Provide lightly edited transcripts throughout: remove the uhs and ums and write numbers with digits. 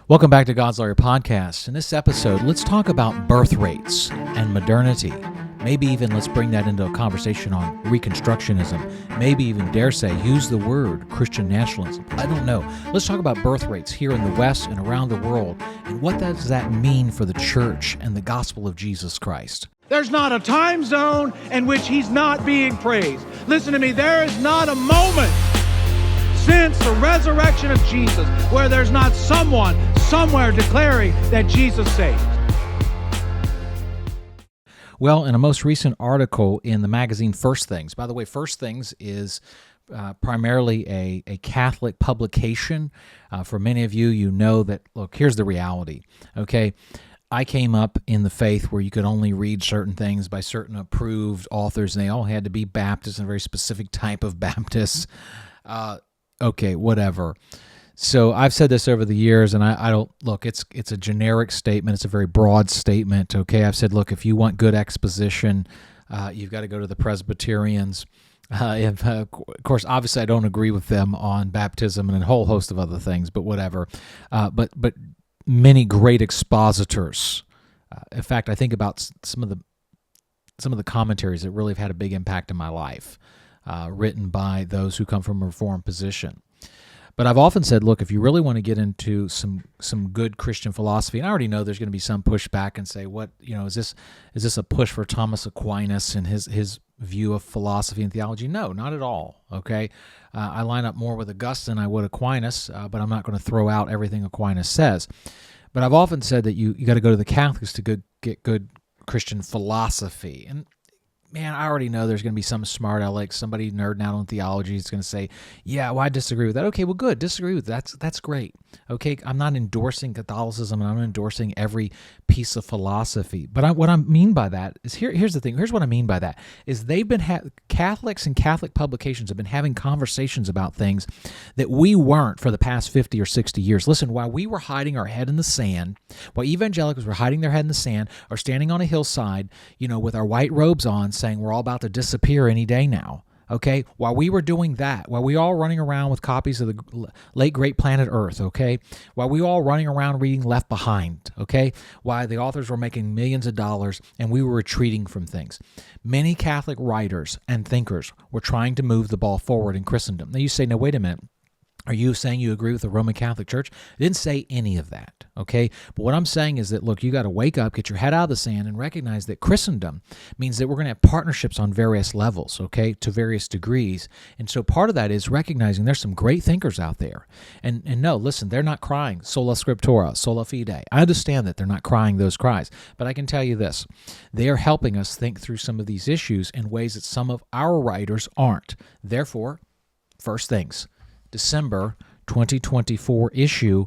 Welcome back to God's Lawyer Podcast. In this episode, let's talk about birth rates and modernity. Maybe even let's bring that into a conversation on Reconstructionism. Maybe even dare say, use the word Christian nationalism. I don't know. Let's talk about birth rates here in the West and around the world, and what does that mean for the church and the gospel of Jesus Christ. There's not a time zone in which he's not being praised. Listen to me, there is not a moment since the resurrection of Jesus where there's not someone somewhere declaring that Jesus saves. Well, in a most recent article in the magazine First Things, by the way, First Things is primarily a Catholic publication. For many of you, you know that, look, here's the reality, okay? I came up in the faith where you could only read certain things by certain approved authors, and they all had to be Baptists, and a very specific type of Baptists. Okay, whatever. So I've said this over the years, and I don't, look, it's a generic statement. It's a very broad statement, okay? I've said, look, if you want good exposition, you've got to go to the Presbyterians. Of course, obviously, I don't agree with them on baptism and a whole host of other things, but whatever. But many great expositors. In fact, I think about some of the commentaries that really have had a big impact in my life, written by those who come from a Reformed position. But I've often said, look, if you really want to get into some good Christian philosophy, and I already know there's going to be some pushback and say, what, is this a push for Thomas Aquinas and his view of philosophy and theology? No, not at all. Okay, I line up more with Augustine than I would Aquinas, but I'm not going to throw out everything Aquinas says. But I've often said that you got to go to the Catholics to get good Christian philosophy. And man, I already know there's going to be some smart aleck, somebody nerding out on theology is going to say, yeah, well, I disagree with that. Okay, well, good. Disagree with that. That's great. Okay, I'm not endorsing Catholicism, and I'm endorsing every piece of philosophy. But what I mean by that is, here's the thing. Here's what I mean by that, is they've been, Catholics and Catholic publications have been having conversations about things that we weren't for the past 50 or 60 years. Listen, while we were hiding our head in the sand, while evangelicals were hiding their head in the sand or standing on a hillside, with our white robes on, saying we're all about to disappear any day now, okay? While we were doing that, while we all running around with copies of the late great Planet Earth, okay? While we all running around reading Left Behind, okay? While the authors were making millions of dollars and we were retreating from things, many Catholic writers and thinkers were trying to move the ball forward in Christendom. Now you say, no, wait a minute. Are you saying you agree with the Roman Catholic Church? I didn't say any of that, okay? But what I'm saying is that, look, you got to wake up, get your head out of the sand, and recognize that Christendom means that we're going to have partnerships on various levels, okay, to various degrees. And so part of that is recognizing there's some great thinkers out there. And no, listen, they're not crying sola scriptura, sola fide. I understand that they're not crying those cries, but I can tell you this. They are helping us think through some of these issues in ways that some of our writers aren't. Therefore, First Things, December 2024 issue,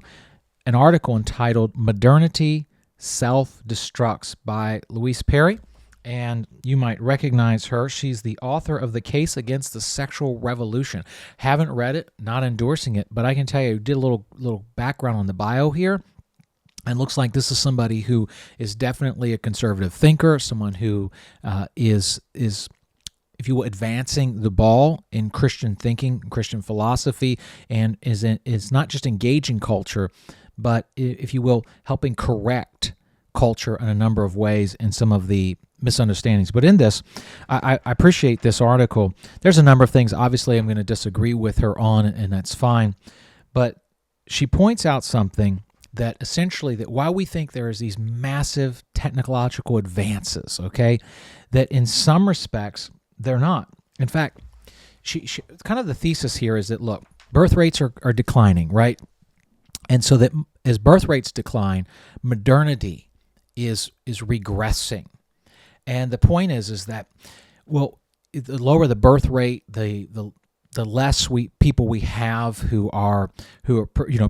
an article entitled Modernity Self-Destructs by Louise Perry, and you might recognize her. She's the author of The Case Against the Sexual Revolution. Haven't read it, not endorsing it, but I can tell you, did a little background on the bio here, and looks like this is somebody who is definitely a conservative thinker, someone who is if you will, advancing the ball in Christian thinking, Christian philosophy, and is not just engaging culture, but, if you will, helping correct culture in a number of ways in some of the misunderstandings. But in this, I appreciate this article. There's a number of things, obviously, I'm going to disagree with her on, and that's fine. But she points out something that essentially, that while we think there is these massive technological advances, okay, that in some respects, they're not. In fact, she kind of the thesis here is that, look, birth rates are declining, right? And so that as birth rates decline, modernity is regressing. And the point is that, well, the lower the birth rate, the less people we have who are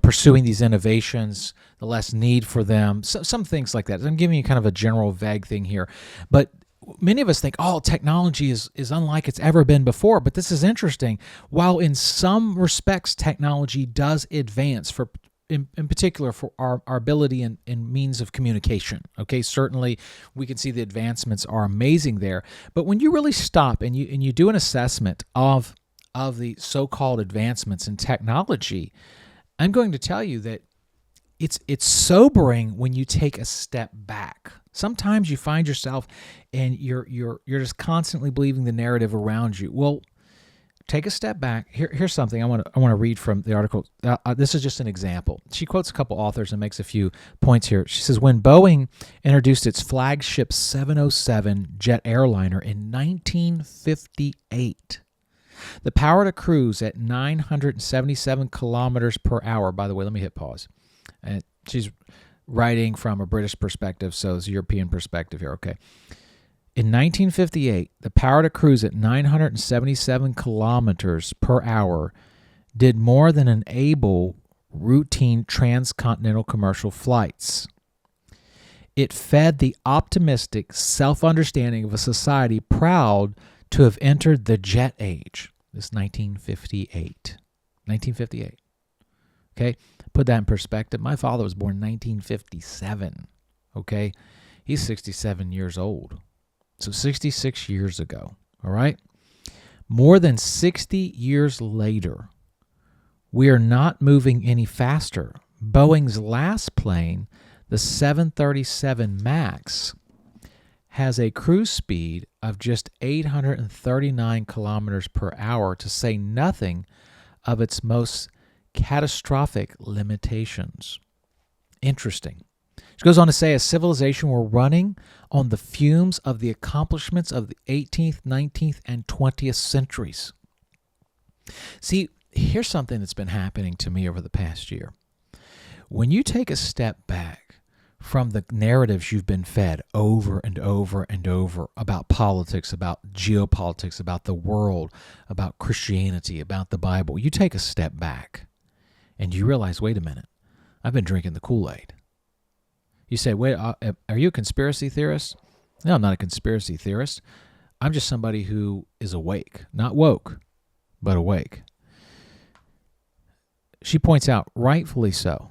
pursuing these innovations, the less need for them. So, some things like that. I'm giving you kind of a general vague thing here, but many of us think, technology is unlike it's ever been before, but this is interesting. While in some respects technology does advance, in particular for our ability and means of communication, okay, certainly we can see the advancements are amazing there. But when you really stop and you do an assessment of the so-called advancements in technology, I'm going to tell you that it's sobering when you take a step back. Sometimes you find yourself and you're just constantly believing the narrative around you. Well, take a step back. Here's something I want to read from the article. This is just an example. She quotes a couple authors and makes a few points here. She says, when Boeing introduced its flagship 707 jet airliner in 1958, the power to cruise at 977 kilometers per hour. By the way, let me hit pause. And she's writing from a British perspective, so it's a European perspective here. Okay. In 1958, the power to cruise at 977 kilometers per hour did more than enable routine transcontinental commercial flights. It fed the optimistic self-understanding of a society proud to have entered the jet age. This 1958. 1958. Okay? Put that in perspective. My father was born in 1957. Okay? He's 67 years old. So 66 years ago. All right? More than 60 years later, we are not moving any faster. Boeing's last plane, the 737 MAX, has a cruise speed of just 839 kilometers per hour, to say nothing of its most catastrophic limitations. Interesting. She goes on to say, a civilization we're running on the fumes of the accomplishments of the 18th, 19th, and 20th centuries. See, here's something that's been happening to me over the past year. When you take a step back from the narratives you've been fed over and over and over about politics, about geopolitics, about the world, about Christianity, about the Bible, you take a step back and you realize, wait a minute, I've been drinking the Kool-Aid. You say, wait, are you a conspiracy theorist? No, I'm not a conspiracy theorist. I'm just somebody who is awake, not woke, but awake. She points out, rightfully so,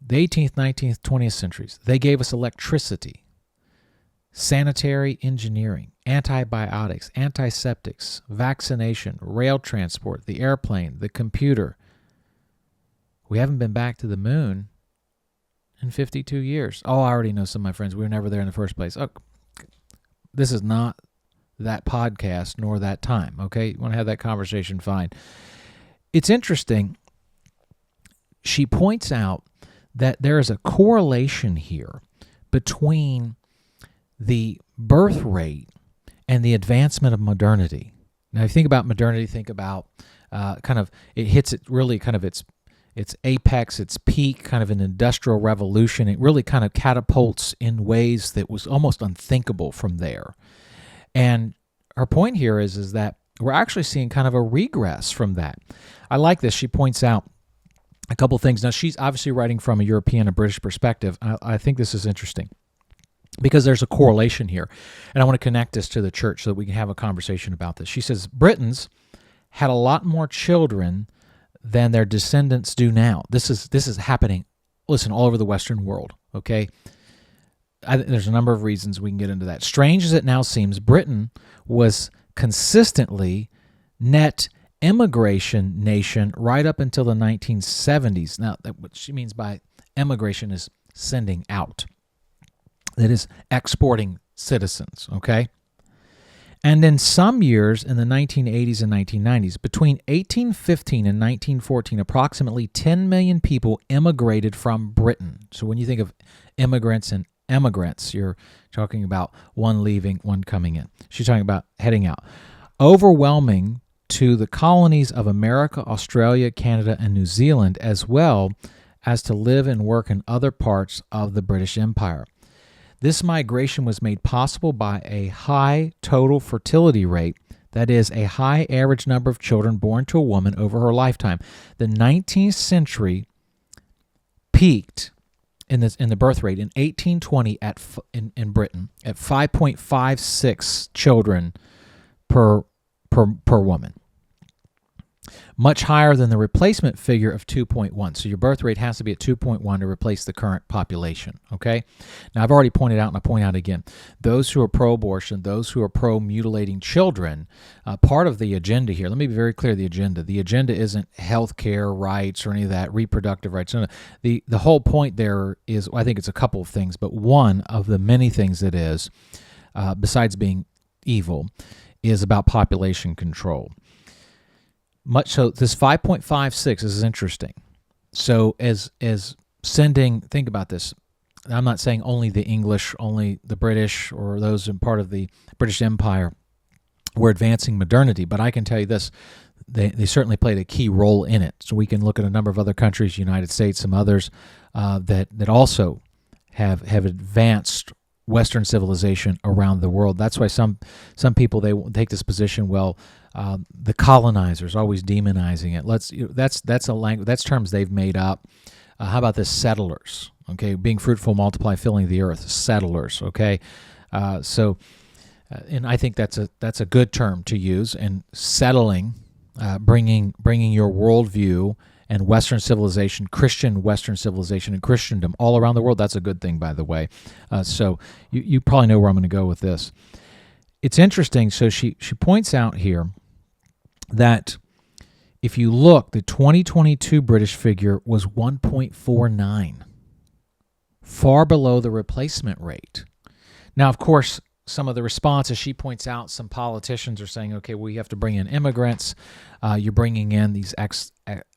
the 18th, 19th, 20th centuries, they gave us electricity, sanitary engineering, antibiotics, antiseptics, vaccination, rail transport, the airplane, the computer. We haven't been back to the moon in 52 years. Oh, I already know some of my friends. We were never there in the first place. Oh, this is not that podcast nor that time, okay? You want to have that conversation, fine. It's interesting. She points out that there is a correlation here between the birth rate and the advancement of modernity. Now, if you think about modernity, think about it hits it really kind of its apex, its peak, kind of an industrial revolution. It really kind of catapults in ways that was almost unthinkable from there. And her point here is that we're actually seeing kind of a regress from that. I like this. She points out a couple things. Now, she's obviously writing from a European and British perspective. I think this is interesting because there's a correlation here. And I want to connect this to the church so that we can have a conversation about this. She says, Britons had a lot more children than their descendants do now. This is happening, listen, all over the Western world, okay? There's a number of reasons we can get into that. Strange as it now seems, Britain was consistently net immigration nation right up until the 1970s. Now, what she means by immigration is sending out. That is exporting citizens, okay? And in some years in the 1980s and 1990s, between 1815 and 1914, approximately 10 million people immigrated from Britain. So when you think of immigrants and emigrants, you're talking about one leaving, one coming in. She's talking about heading out. Overwhelming to the colonies of America, Australia, Canada, and New Zealand, as well as to live and work in other parts of the British Empire. This migration was made possible by a high total fertility rate, that is, a high average number of children born to a woman over her lifetime. The 19th century peaked in the birth rate in 1820 in Britain at 5.56 children per woman. much higher than the replacement figure of 2.1. So your birth rate has to be at 2.1 to replace the current population, okay? Now, I've already pointed out, and I point out again, those who are pro-abortion, those who are pro-mutilating children, part of the agenda here, let me be very clear, the agenda isn't health care rights or any of that, reproductive rights. No, no. The whole point there is, I think it's a couple of things, but one of the many things it is, besides being evil, is about population control. Much so, this 5.56 is interesting. So as sending, think about this. I'm not saying only the English, only the British, or those in part of the British Empire were advancing modernity, but I can tell you this, they certainly played a key role in it. So we can look at a number of other countries, United States, some others, that also have advanced Western civilization around the world. That's why some people, they take this position, well, the colonizers, always demonizing it. That's a language, that's terms they've made up. How about this, settlers? Okay, being fruitful, multiply, filling the earth. Settlers. Okay, and I think that's a good term to use. And settling, bringing your worldview and Western civilization, Christian Western civilization and Christendom all around the world, that's a good thing, by the way. So you probably know where I'm going to go with this. It's interesting. So she points out here that if you look, the 2022 British figure was 1.49, far below the replacement rate. Now, of course, some of the responses, she points out, some politicians are saying, okay, well, you have to bring in immigrants. You're bringing in these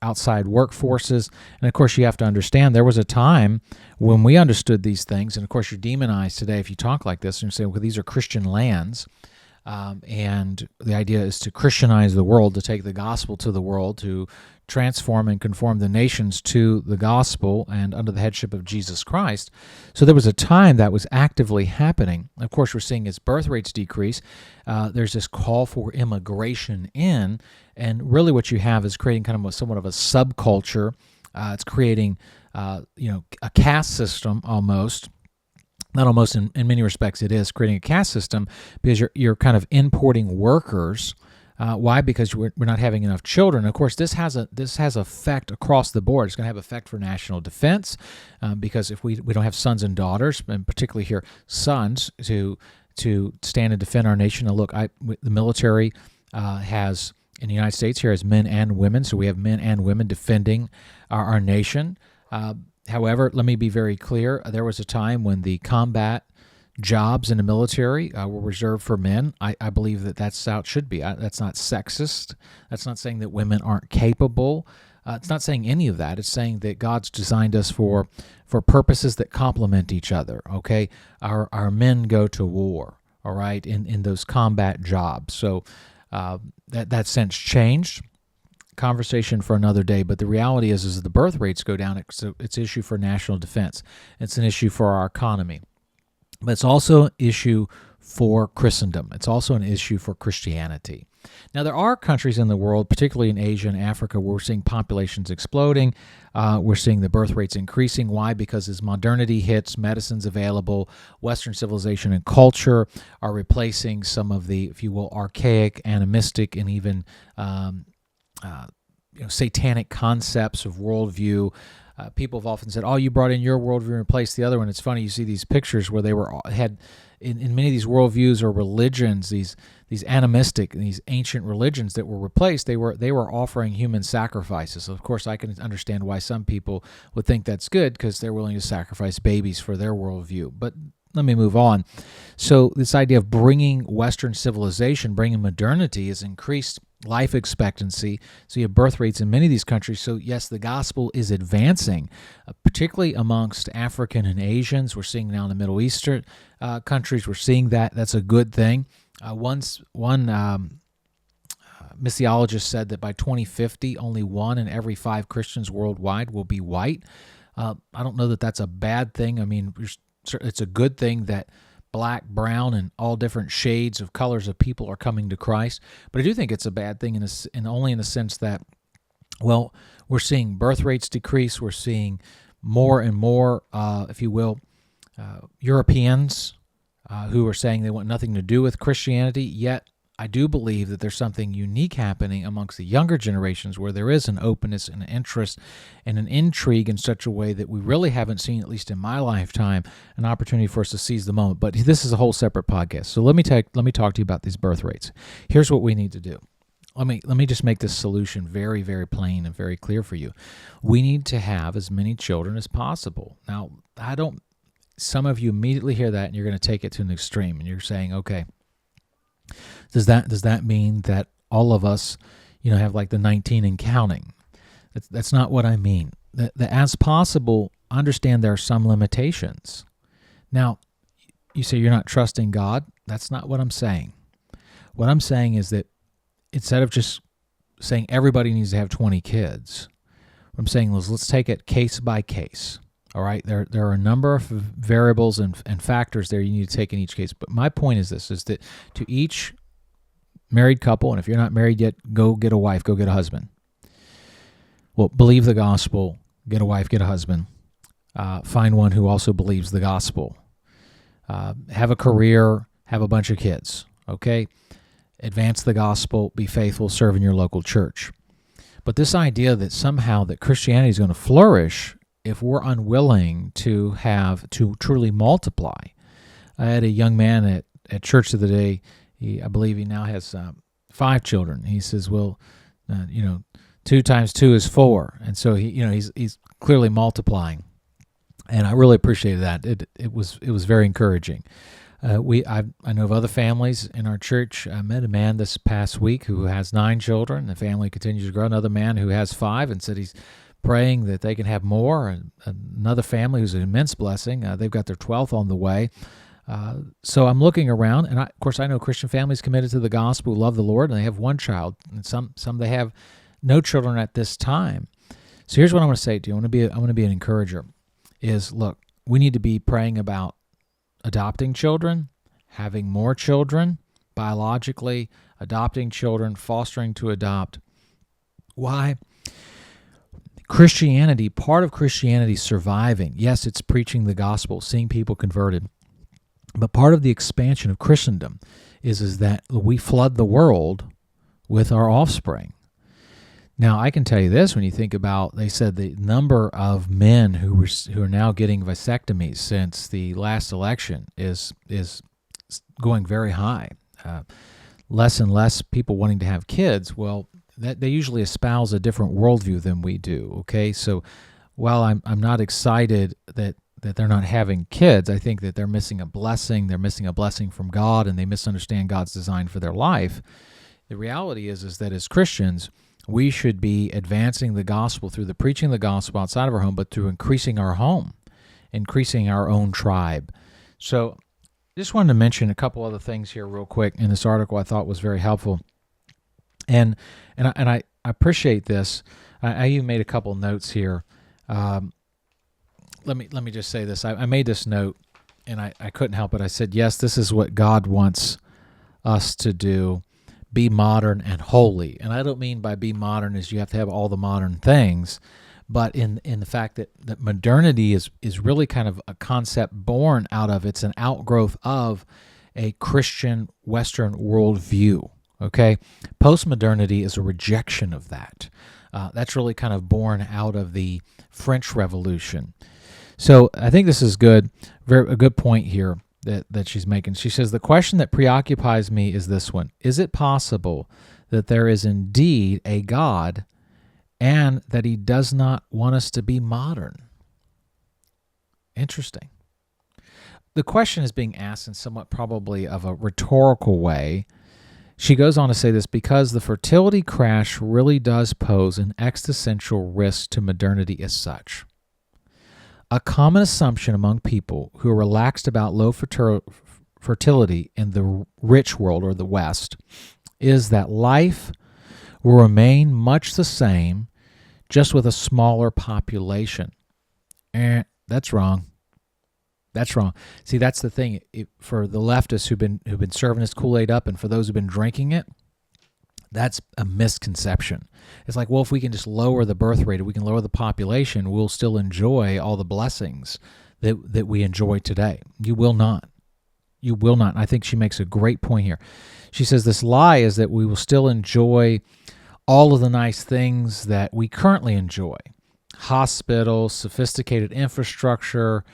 outside workforces. And, of course, you have to understand there was a time when we understood these things. And, of course, you're demonized today if you talk like this and you say, well, these are Christian lands. And the idea is to Christianize the world, to take the gospel to the world, to transform and conform the nations to the gospel and under the headship of Jesus Christ. So there was a time that was actively happening. Of course, we're seeing as birth rates decrease, there's this call for immigration in, and really what you have is creating kind of somewhat of a subculture. It's creating, a caste system almost. Not almost, in many respects, it is creating a caste system because you're kind of importing workers. Why? Because we're not having enough children. Of course, this has effect across the board. It's going to have effect for national defense because if we don't have sons and daughters, and particularly here sons, to stand and defend our nation. Now, look, the military has in the United States here has men and women, so we have men and women defending our nation. However, let me be very clear. There was a time when the combat jobs in the military were reserved for men. I believe that's how it should be. That's not sexist. That's not saying that women aren't capable. It's not saying any of that. It's saying that God's designed us for purposes that complement each other, okay? Our men go to war, all right, in those combat jobs. So that sense changed. Conversation for another day, but the reality is as the birth rates go down, it's an issue for national defense. It's an issue for our economy. But it's also an issue for Christendom. It's also an issue for Christianity. Now, there are countries in the world, particularly in Asia and Africa, where we're seeing populations exploding. We're seeing the birth rates increasing. Why? Because as modernity hits, medicine's available, Western civilization and culture are replacing some of the, if you will, archaic, animistic, and even satanic concepts of worldview. People have often said, "Oh, you brought in your worldview and replaced the other one." It's funny, you see these pictures where they had in many of these worldviews or religions, these animistic, these ancient religions that were replaced. They were offering human sacrifices. So of course, I can understand why some people would think that's good because they're willing to sacrifice babies for their worldview. But let me move on. So this idea of bringing Western civilization, bringing modernity, has increased life expectancy. So you have birth rates in many of these countries. So yes, the gospel is advancing, particularly amongst African and Asians. We're seeing now in the Middle Eastern countries. We're seeing that. That's a good thing. One missiologist said that by 2050, only 1 in every 5 Christians worldwide will be white. I don't know that that's a bad thing. I mean, it's a good thing that black, brown, and all different shades of colors of people are coming to Christ. But I do think it's a bad thing only in the sense that, well, we're seeing birth rates decrease. We're seeing more and more, if you will, Europeans who are saying they want nothing to do with Christianity, yet I do believe that there's something unique happening amongst the younger generations where there is an openness and an interest and an intrigue in such a way that we really haven't seen, at least in my lifetime, an opportunity for us to seize the moment. But this is a whole separate podcast. So let me talk to you about these birth rates. Here's what we need to do. Let me just make this solution very, very plain and very clear for you. We need to have as many children as possible. Now, some of you immediately hear that and you're going to take it to an extreme, and you're saying, okay, does that mean that all of us, have like the 19 and counting? That's not what I mean. The as possible, understand there are some limitations. Now, you say you're not trusting God. That's not what I'm saying. What I'm saying is that instead of just saying everybody needs to have 20 kids, what I'm saying is let's take it case by case. All right, there are a number of variables and factors there you need to take in each case. But my point is this, is that to each married couple, and if you're not married yet, go get a wife, go get a husband. Well, believe the gospel, get a wife, get a husband. Find one who also believes the gospel. Have a career, have a bunch of kids, okay? Advance the gospel, be faithful, serve in your local church. But this idea that somehow that Christianity is going to flourish if we're unwilling to truly multiply. I had a young man at church the other day. I believe he now has 5 children. He says, well, 2 times 2 is 4. And so he's clearly multiplying. And I really appreciated that. It was very encouraging. I know of other families in our church. I met a man this past week who has 9 children. The family continues to grow. Another man who has 5 and said he's praying that they can have more. And another family who's an immense blessing. They've got their 12th on the way. So I'm looking around, and of course I know Christian families committed to the gospel, who love the Lord, and they have 1 child. And some they have no children at this time. So here's what I'm going to say to you. I want to be an encourager. Is look, we need to be praying about adopting children, having more children, biologically, adopting children, fostering to adopt. Why? Christianity, part of Christianity surviving, yes, it's preaching the gospel, seeing people converted, but part of the expansion of Christendom is that we flood the world with our offspring. Now, I can tell you this, when you think about, they said the number of men who are now getting vasectomies since the last election is going very high. Less and less people wanting to have kids. Well, that they usually espouse a different worldview than we do. Okay, so while I'm not excited that they're not having kids, I think that they're missing a blessing. They're missing a blessing from God, and they misunderstand God's design for their life. The reality is that as Christians, we should be advancing the gospel through the preaching of the gospel outside of our home, but through increasing our home, increasing our own tribe. So I just wanted to mention a couple other things here real quick in this article I thought was very helpful. And I appreciate this. I even made a couple notes here. Let me just say this. I made this note, and I couldn't help it. I said, yes, this is what God wants us to do. Be modern and holy. And I don't mean by be modern as you have to have all the modern things, but in the fact that modernity is really kind of a concept born out of, it's an outgrowth of a Christian Western worldview. Okay? Postmodernity is a rejection of that. That's really kind of born out of the French Revolution. So I think this is good, a good point here that she's making. She says, the question that preoccupies me is this one. Is it possible that there is indeed a God and that he does not want us to be modern? Interesting. The question is being asked in somewhat probably of a rhetorical way. She goes on to say this, because the fertility crash really does pose an existential risk to modernity as such. A common assumption among people who are relaxed about low fertility in the rich world or the West is that life will remain much the same, just with a smaller population. That's wrong. That's wrong. See, that's the thing. For the leftists who've been serving this Kool-Aid up, and for those who've been drinking it, that's a misconception. It's like, well, if we can just lower the birth rate, if we can lower the population, we'll still enjoy all the blessings that we enjoy today. You will not. You will not. I think she makes a great point here. She says this lie is that we will still enjoy all of the nice things that we currently enjoy. Hospitals, sophisticated infrastructure.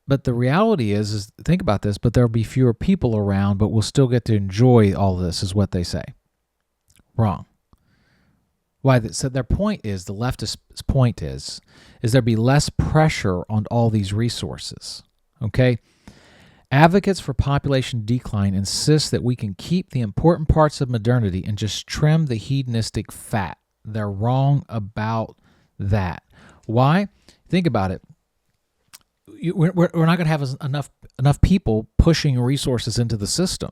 But the reality is think about this, but there'll be fewer people around, but we'll still get to enjoy all this, is what they say. Wrong. Why? So their point is, the leftist point is there'll be less pressure on all these resources. Okay? Advocates for population decline insist that we can keep the important parts of modernity and just trim the hedonistic fat. They're wrong about that. Why? Think about it. We're not going to have enough people pushing resources into the system.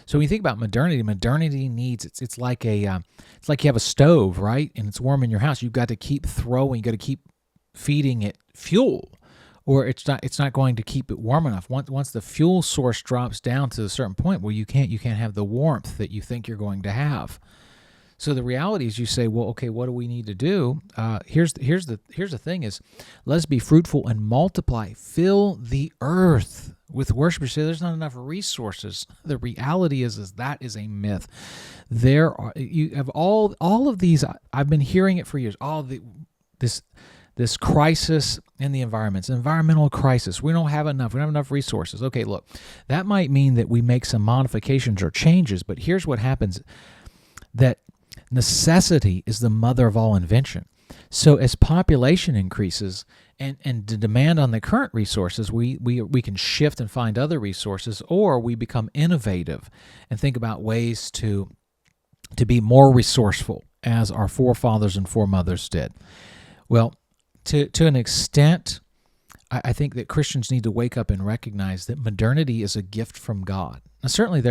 So when you think about modernity needs, it's like you have a stove, right? And it's warm in your house. You've got to keep throwing, you got to keep feeding it fuel, or it's not going to keep it warm enough. Once the fuel source drops down to a certain point where you can't have the warmth that you think you're going to have. So the reality is, you say, well, okay, what do we need to do? Here's the thing is, let's be fruitful and multiply, fill the earth with worship. You say there's not enough resources. The reality is that is a myth. You have all of these. I've been hearing it for years. This crisis in the environment, environmental crisis. We don't have enough. We don't have enough resources. Okay, look, that might mean that we make some modifications or changes, but here's what happens: that necessity is the mother of all invention. So as population increases and the demand on the current resources, we can shift and find other resources, or we become innovative and think about ways to be more resourceful, as our forefathers and foremothers did. Well, to an extent, I think that Christians need to wake up and recognize that modernity is a gift from God. Now, certainly,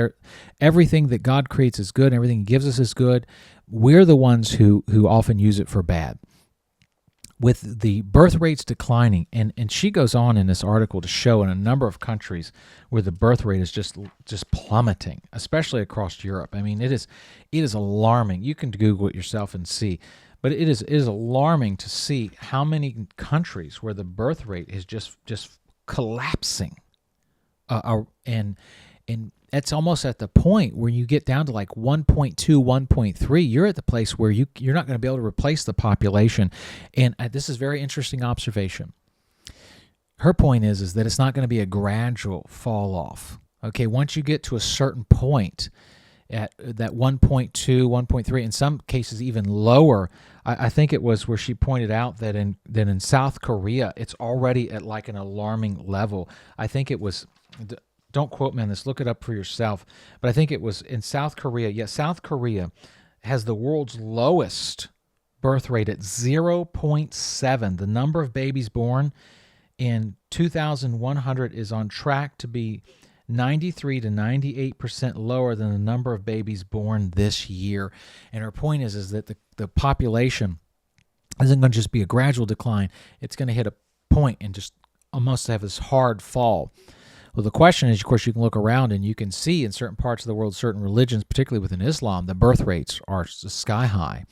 everything that God creates is good, everything He gives us is good. We're the ones who often use it for bad. With the birth rates declining, and she goes on in this article to show in a number of countries where the birth rate is just plummeting, especially across Europe. I mean, it is alarming. You can Google it yourself and see. But it is alarming to see how many countries where the birth rate is just collapsing, and it's almost at the point where you get down to like 1.2, 1.3. You're at the place where you're not going to be able to replace the population. And this is a very interesting observation. Her point is that it's not going to be a gradual fall off. Okay, once you get to a certain point, at that 1.2, 1.3, in some cases even lower. I think it was where she pointed out that in South Korea, it's already at like an alarming level. I think it was, don't quote me on this, look it up for yourself, but I think it was in South Korea. Yes, South Korea has the world's lowest birth rate at 0.7. The number of babies born in 2100 is on track to be 93 to 98% lower than the number of babies born this year. And her point is that the population isn't going to just be a gradual decline. It's going to hit a point and just almost have this hard fall. Well, the question is, of course, you can look around and you can see in certain parts of the world, certain religions, particularly within Islam, the birth rates are sky high.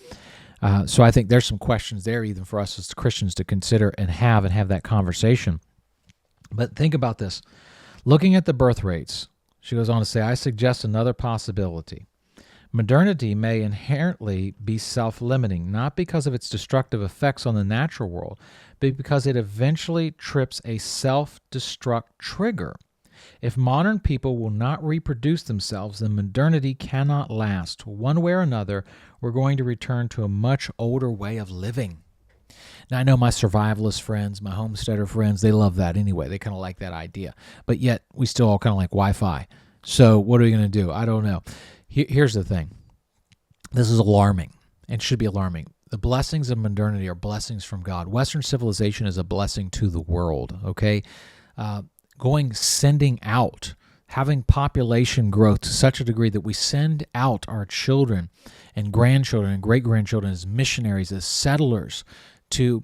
So I think there's some questions there even for us as Christians to consider and have that conversation. But think about this. Looking at the birth rates, she goes on to say, I suggest another possibility. Modernity may inherently be self-limiting, not because of its destructive effects on the natural world, but because it eventually trips a self-destruct trigger. If modern people will not reproduce themselves, then modernity cannot last. One way or another, we're going to return to a much older way of living. Now, I know my survivalist friends, my homesteader friends, they love that anyway. They kind of like that idea. But yet, we still all kind of like Wi-Fi. So what are we going to do? I don't know. Here's the thing. This is alarming, and should be alarming. The blessings of modernity are blessings from God. Western civilization is a blessing to the world, okay? Sending out, having population growth to such a degree that we send out our children and grandchildren and great-grandchildren as missionaries, as settlers, to,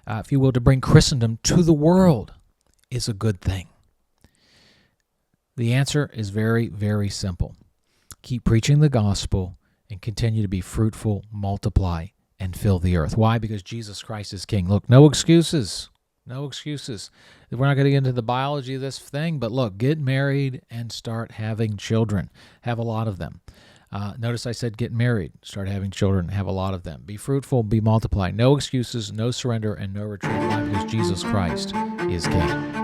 if you will, to bring Christendom to the world is a good thing. The answer is very, very simple. Keep preaching the gospel and continue to be fruitful, multiply, and fill the earth. Why? Because Jesus Christ is King. Look, no excuses. No excuses. We're not going to get into the biology of this thing, but look, get married and start having children. Have a lot of them. Notice I said get married, start having children, have a lot of them. Be fruitful, be multiplied. No excuses, no surrender, and no retreat. Why? Because Jesus Christ is King.